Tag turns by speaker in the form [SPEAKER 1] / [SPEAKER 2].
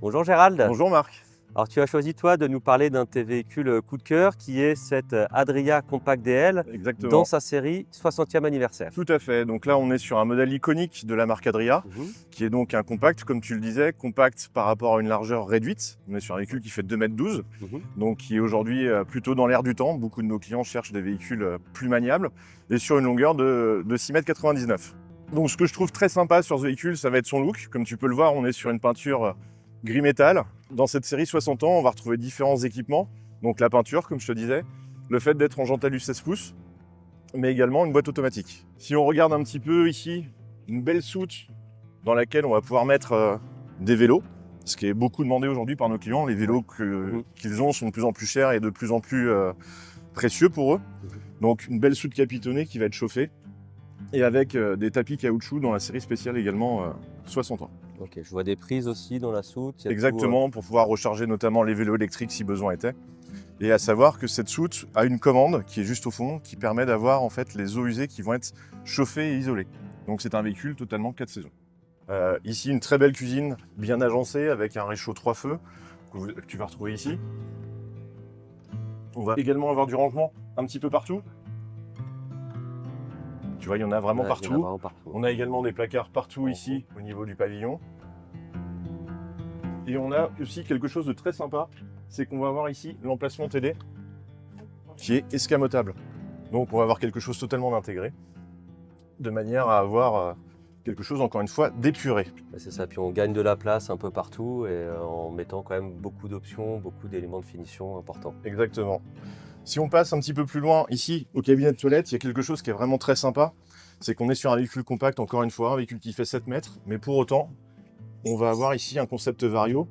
[SPEAKER 1] Bonjour Gérald.
[SPEAKER 2] Bonjour Marc.
[SPEAKER 1] Alors tu as choisi toi de nous parler d'un de tes véhicules coup de cœur qui est cette Adria Compact DL dans
[SPEAKER 2] Exactement.
[SPEAKER 1] sa série 60e anniversaire.
[SPEAKER 2] Tout à fait. Donc là, on est sur un modèle iconique de la marque Adria,
[SPEAKER 1] Mhm.
[SPEAKER 2] qui est donc un compact, comme tu le disais, compact par rapport à une largeur réduite. On est sur un véhicule qui fait 2,12 m,
[SPEAKER 1] Mhm.
[SPEAKER 2] donc qui est aujourd'hui plutôt dans l'air du temps. Beaucoup de nos clients cherchent des véhicules plus maniables et sur une longueur de 6,99 m. Donc ce que je trouve très sympa sur ce véhicule, ça va être son look. Comme tu peux le voir, on est sur une peinture gris métal. Dans cette série 60 ans, on va retrouver différents équipements. Donc la peinture, comme je te disais, le fait d'être en Jean-Talus 16 pouces, mais également une boîte automatique. Si on regarde un petit peu ici, une belle soute dans laquelle on va pouvoir mettre des vélos, ce qui est beaucoup demandé aujourd'hui par nos clients. Les vélos qu'ils ont sont de plus en plus chers et de plus en plus précieux pour eux. Donc une belle soute capitonnée qui va être chauffée et avec des tapis caoutchouc dans la série spéciale également 60 ans.
[SPEAKER 1] Ok, je vois des prises aussi dans la soute. Il y a
[SPEAKER 2] Exactement, pour pouvoir recharger notamment les vélos électriques si besoin était. Et à savoir que cette soute a une commande qui est juste au fond, qui permet d'avoir en fait les eaux usées qui vont être chauffées et isolées. Donc c'est un véhicule totalement 4 saisons. Ici, une très belle cuisine, bien agencée, avec un réchaud 3 feux, que tu vas retrouver ici. On va également avoir du rangement un petit peu partout. Tu vois, il y en a vraiment
[SPEAKER 1] ouais, il y en a
[SPEAKER 2] partout.
[SPEAKER 1] vraiment partout.
[SPEAKER 2] On a également des placards partout ici, au niveau du pavillon. Et on a aussi quelque chose de très sympa, c'est qu'on va avoir ici l'emplacement télé qui est escamotable. Donc on va avoir quelque chose totalement intégré, de manière à avoir quelque chose, encore une fois, d'épuré.
[SPEAKER 1] C'est ça, puis on gagne de la place un peu partout et en mettant quand même beaucoup d'options, beaucoup d'éléments de finition importants.
[SPEAKER 2] Exactement. Si on passe un petit peu plus loin, ici, au cabinet de toilette, il y a quelque chose qui est vraiment très sympa, c'est qu'on est sur un véhicule compact, encore une fois, un véhicule qui fait 7 mètres, mais pour autant, on va avoir ici un concept Vario